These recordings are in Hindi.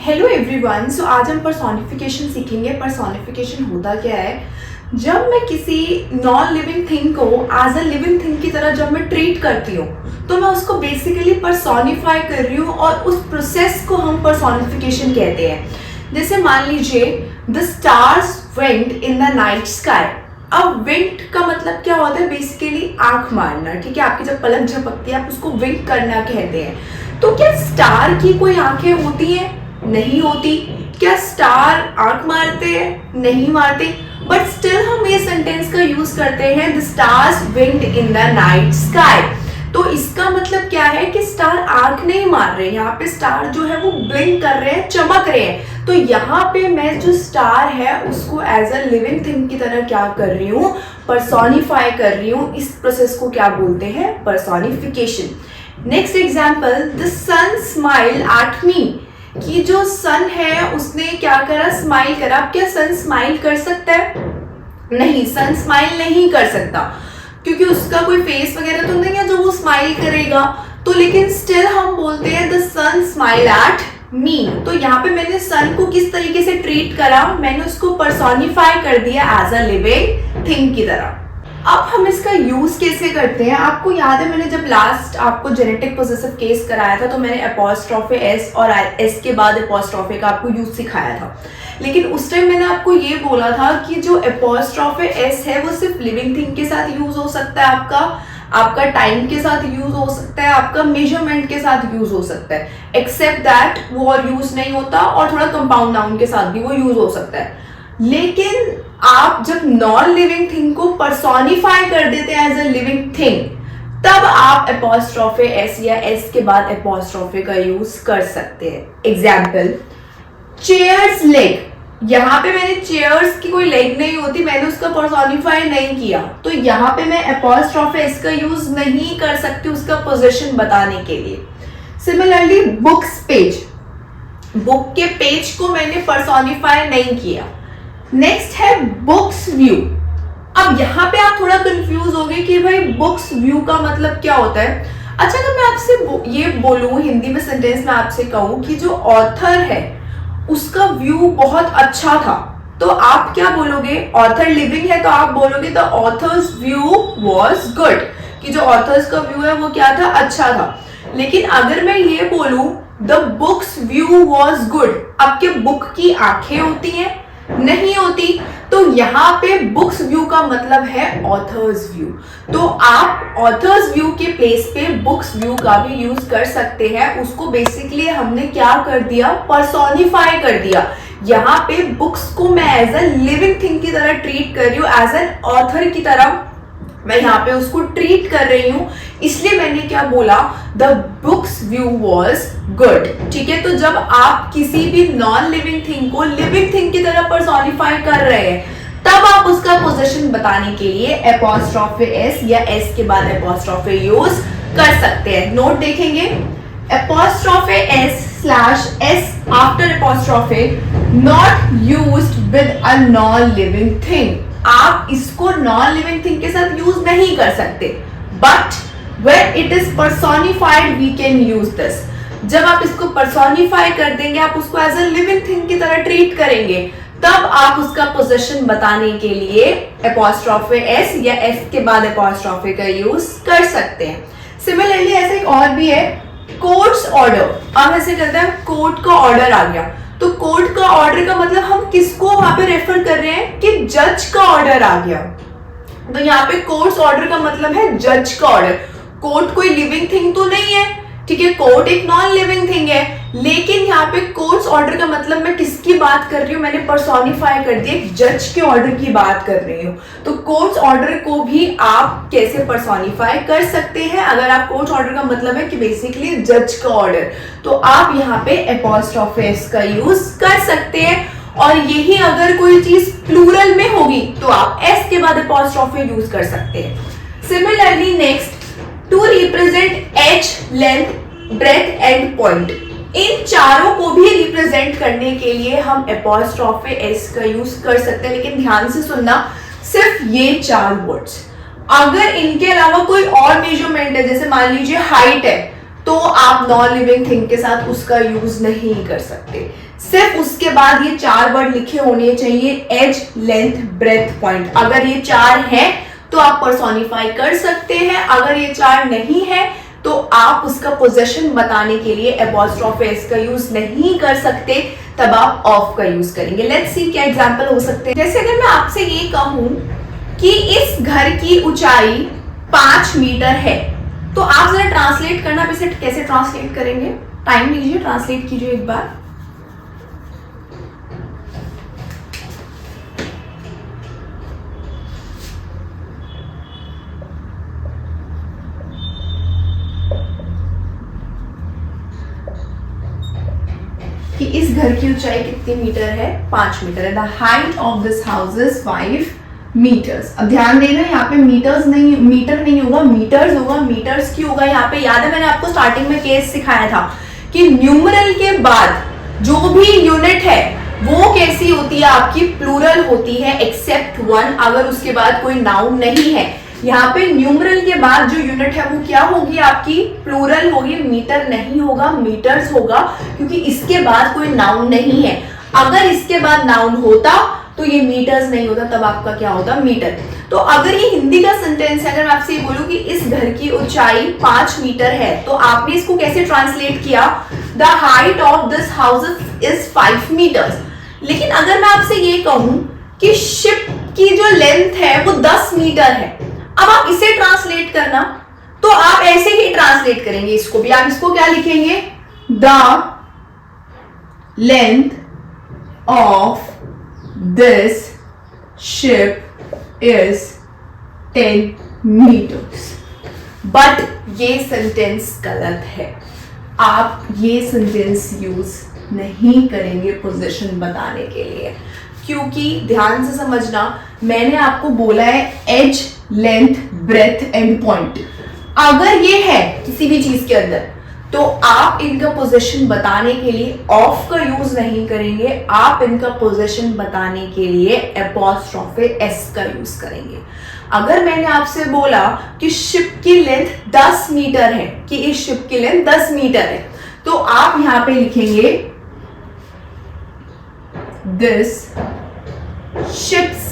Hello everyone. सो आज हम पर्सोनिफिकेशन सीखेंगे। पर्सोनिफिकेशन होता क्या है? जब मैं किसी नॉन लिविंग थिंग को एज अ लिविंग थिंग की तरह जब मैं ट्रीट करती हूँ तो मैं उसको बेसिकली पर्सोनिफाई कर रही हूँ और उस प्रोसेस को हम पर्सोनिफिकेशन कहते हैं। जैसे मान लीजिए the stars went in the night sky. अब विंक का मतलब क्या होता है? बेसिकली आंख मारना। ठीक है, आपकी जब पलक झपकती है आप उसको विंक करना कहते हैं। तो क्या स्टार की कोई आंखें होती हैं? नहीं होती। क्या स्टार आंख मारते हैं? नहीं मारते। बट स्टिल हम ये सेंटेंस का यूज करते हैं the stars winked in the night sky. तो इसका मतलब क्या है कि स्टार आंख नहीं मार रहे, यहाँ पे स्टार जो है वो ब्लिंक कर रहे हैं, चमक रहे हैं। तो यहाँ पे मैं जो स्टार है उसको एज अ लिविंग थिंग की तरह क्या कर रही हूँ? पर्सोनिफाई कर रही हूँ। इस प्रोसेस को क्या बोलते हैं? Personification. Next example, the sun smile at me. कि जो सन है उसने क्या करा? स्माइल करा। अब क्या सन स्माइल कर सकता है? नहीं, सन स्माइल नहीं कर सकता क्योंकि उसका कोई फेस वगैरह तो नहीं है जो वो स्माइल करेगा। तो लेकिन स्टिल हम बोलते हैं the sun smile at me. तो यहाँ पे मैंने सन को किस तरीके से ट्रीट करा? मैंने उसको पर्सोनिफाई कर दिया एज अ लिविंग थिंग की तरह। अब हम इसका यूज कैसे करते हैं? आपको याद है मैंने जब लास्ट आपको जेनेटिक पोजेसिव केस कराया था तो मैंने अपॉस्ट्रोफे एस और एस के बाद अपॉस्ट्रोफे का आपको यूज सिखाया था। लेकिन उस टाइम मैंने आपको ये बोला था कि जो अपॉस्ट्रोफे एस है वो सिर्फ लिविंग थिंग के साथ यूज हो सकता है, आपका टाइम के साथ यूज हो सकता है, आपका मेजरमेंट के साथ यूज हो सकता है, एक्सेप्ट दैट वो और यूज नहीं होता, और थोड़ा कंपाउंड नाउन के साथ भी वो यूज हो सकता है। लेकिन आप जब नॉन लिविंग थिंग को पर्सोनिफाई कर देते हैं एज अ लिविंग थिंग, तब आप अपॉस्ट्रोफे एस या एस के बाद अपॉस्ट्रोफे का यूज कर सकते हैं। Example, chairs leg. यहाँ पे मैंने चेयर्स की कोई लेग नहीं होती, मैंने उसका पर्सोनिफाई नहीं किया, तो यहाँ पे मैं अपॉस्ट्रोफे एस का यूज नहीं कर सकती उसका पोजीशन बताने के लिए। सिमिलरली बुक्स पेज, बुक के पेज को मैंने पर्सोनिफाई नहीं किया। नेक्स्ट है बुक्स व्यू। अब यहाँ पे आप थोड़ा कंफ्यूज हो गए कि भाई बुक्स व्यू का मतलब क्या होता है। अच्छा, अगर मैं आपसे ये बोलूं हिंदी में सेंटेंस में आपसे कहूं कि जो ऑथर है उसका व्यू बहुत अच्छा था, तो आप क्या बोलोगे? ऑथर लिविंग है तो आप बोलोगे the author's view was good, कि जो ऑथर्स का व्यू है वो क्या था? अच्छा था। लेकिन अगर मैं ये बोलूं the books view was good, अब क्या बुक की आंखें होती हैं? नहीं होती। तो यहाँ पे बुक्स व्यू का मतलब है ऑथर्स व्यू। तो आप ऑथर्स व्यू के प्लेस पे बुक्स व्यू का भी यूज कर सकते हैं। उसको बेसिकली हमने क्या कर दिया? पर्सोनिफाई कर दिया। यहाँ पे बुक्स को मैं एज अ लिविंग थिंग की तरह ट्रीट कर रही हूँ, एज एन ऑथर की तरह मैं यहाँ पे उसको ट्रीट कर रही हूँ, इसलिए मैंने क्या बोला? The books view was good. ठीक है, तो जब आप किसी भी नॉन लिविंग थिंग को लिविंग थिंग की तरह पर्सोनिफाई कर रहे हैं तब आप उसका पोजीशन बताने के लिए अपॉस्ट्रोफे एस या एस के बाद अपॉस्ट्रोफे यूज कर सकते हैं। नोट देखेंगे, apostrophe S slash S after apostrophe not used with a non living thing. आप इसको नॉन लिविंग थिंग के साथ यूज नहीं कर सकते, but when it is personified we can use this। जब आप इसको पर्सोनिफाई कर देंगे, आप उसको एज अ लिविंग थिंग की तरह ट्रीट करेंगे, तब आप उसका पोजीशन बताने के लिए अपॉस्ट्रोफे एस या एस के बाद अपॉस्ट्रोफे का यूज कर सकते हैं। सिमिलरली ऐसे एक और भी है, कोर्ट्स ऑर्डर। अब ऐसे करते हैं, कोर्ट का ऑर्डर आ गया, तो कोर्ट का ऑर्डर का मतलब हम किसको वहां पे रेफर कर रहे हैं कि जज का ऑर्डर आ गया। तो यहाँ पे कोर्ट्स ऑर्डर का मतलब है जज का ऑर्डर। कोर्ट कोई लिविंग थिंग तो नहीं है, ठीक है, कोर्ट एक नॉन लिविंग थिंग है, लेकिन यहाँ पे कोर्ट्स ऑर्डर का मतलब मैं किसकी बात कर रही हूँ? मैंने पर्सोनिफाई कर दिया, एक जज के ऑर्डर की बात कर रही हूँ। तो कोर्ट्स ऑर्डर को भी आप कैसे पर्सोनिफाई कर सकते हैं? अगर आप कोर्ट्स ऑर्डर का मतलब है कि बेसिकली जज का ऑर्डर, तो आप यहाँ पे अपॉस्ट्रोफे एस का यूज कर सकते हैं। और यही अगर कोई चीज प्लूरल में होगी तो आप एस के बाद अपॉस्ट्रोफे यूज कर सकते हैं। Similarly next, to represent age, length, breadth and point. इन चारों को भी रिप्रेजेंट करने के लिए हम अपॉस्ट्रोफे एस का यूज कर सकते हैं, लेकिन ध्यान से सुनना, सिर्फ ये चार वर्ड्स। अगर इनके अलावा कोई और मेजरमेंट है, जैसे मान लीजिए हाइट है, तो आप नॉन लिविंग थिंग के साथ उसका यूज नहीं कर सकते। सिर्फ उसके बाद ये 4 वर्ड लिखे होने चाहिए, एज, लेंथ, ब्रेथ, पॉइंट। अगर ये 4 हैं तो आप पर्सोनिफाई कर सकते हैं, अगर ये 4 नहीं है तो आप उसका पोजेशन बताने के लिए अपॉस्ट्रोफी एस का यूज नहीं कर सकते, तब आप ऑफ का यूज करेंगे। लेट्स सी क्या एग्जांपल हो सकते हैं। जैसे अगर मैं आपसे ये कहूं कि इस घर की ऊंचाई 5 मीटर है, तो आप जरा ट्रांसलेट करना, आप इसे कैसे ट्रांसलेट करेंगे? टाइम लीजिए, ट्रांसलेट कीजिए एक बार। कि इस घर की ऊंचाई कितनी मीटर है? 5 मीटर है। The height of this house is 5 metres. अब ध्यान देना, यहाँ पे मीटर्स नहीं, मीटर नहीं होगा, मीटर्स होगा। मीटर्स क्यों होगा यहाँ पे? याद है मैंने आपको स्टार्टिंग में केस सिखाया था कि न्यूमरल के बाद जो भी यूनिट है वो कैसी होती है? आपकी प्लूरल होती है, एक्सेप्ट 1, अगर उसके बाद कोई नाउन नहीं है। यहाँ पे न्यूमरल के बाद जो यूनिट है वो क्या होगी? आपकी प्लूरल होगी, मीटर नहीं होगा, मीटर्स होगा, क्योंकि इसके बाद कोई नाउन नहीं है। अगर इसके बाद नाउन होता तो ये मीटर्स नहीं होता, तब आपका क्या होता? मीटर। तो अगर ये हिंदी का सेंटेंस है, अगर मैं आपसे ये बोलूं कि इस घर की ऊंचाई 5 मीटर है, तो आपने इसको कैसे ट्रांसलेट किया? The height of this house is 5 metres. लेकिन अगर मैं आपसे ये कहूं कि शिप की जो लेंथ है वो 10 मीटर है, अब आप इसे ट्रांसलेट करना, तो आप ऐसे ही ट्रांसलेट करेंगे इसको भी। आप इसको क्या लिखेंगे? The length of this ship is 10 metres. But ये सेंटेंस गलत है, आप ये सेंटेंस यूज नहीं करेंगे पोजीशन बताने के लिए, क्योंकि ध्यान से समझना, मैंने आपको बोला है age, length, breadth and point. अगर ये है किसी भी चीज के अंदर, तो आप इनका पोजीशन बताने के लिए ऑफ का यूज नहीं करेंगे, आप इनका पोजीशन बताने के लिए अपॉस्ट्रोफी एस का यूज करेंगे। अगर मैंने आपसे बोला कि शिप की लेंथ 10 मीटर है, कि इस शिप की लेंथ 10 मीटर है, तो आप यहां पे लिखेंगे this ship's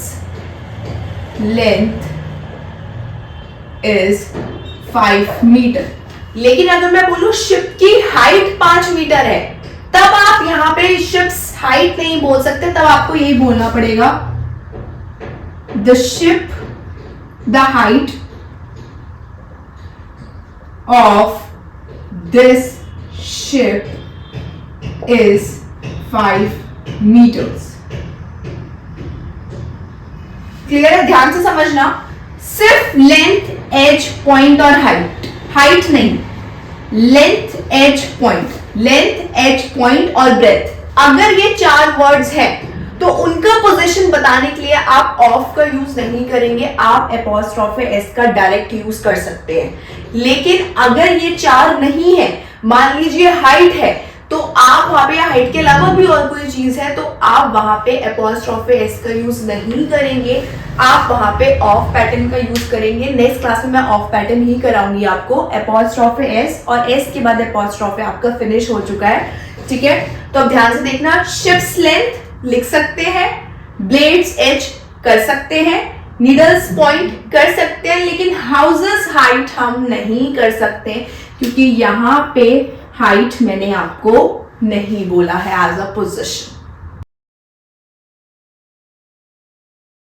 length is 5 metre. लेकिन अगर मैं बोलूं शिप की हाइट 5 मीटर है, तब आप यहां पे शिप्स हाइट नहीं बोल सकते, तब आपको यही बोलना पड़ेगा the ship, the height of this ship is 5 metres. Clear है? ध्यान से समझना, सिर्फ लेंथ, एज, पॉइंट और हाइट नहीं, length, age, point, length, age, point और ब्रेथ। अगर ये 4 वर्ड्स हैं तो उनका पोजीशन बताने के लिए आप ऑफ का यूज नहीं करेंगे, आप अपॉस्ट्रोफी एस का डायरेक्ट यूज कर सकते हैं। लेकिन अगर ये 4 नहीं है, मान लीजिए हाइट है, तो आप वहां पे, हाइट के अलावा भी और कोई चीज है, तो आप वहां पे अपॉस्ट्रोफी एस का यूज नहीं करेंगे, आप वहां पे ऑफ पैटर्न का यूज करेंगे। नेक्स्ट क्लास में मैं ऑफ पैटर्न ही कराऊंगी आपको, अपॉस्ट्रोफी एस और एस के बाद अपॉस्ट्रोफी आपका फिनिश हो चुका है। ठीक है, तो अब ध्यान से देखना, शिप्स लेंथ लिख सकते हैं, ब्लेड्स एज कर सकते हैं, नीडल्स पॉइंट कर सकते हैं, लेकिन हाउसेस हाइट हम नहीं कर सकते, क्योंकि यहां पे हाइट मैंने आपको नहीं बोला है एज अ पोजीशन।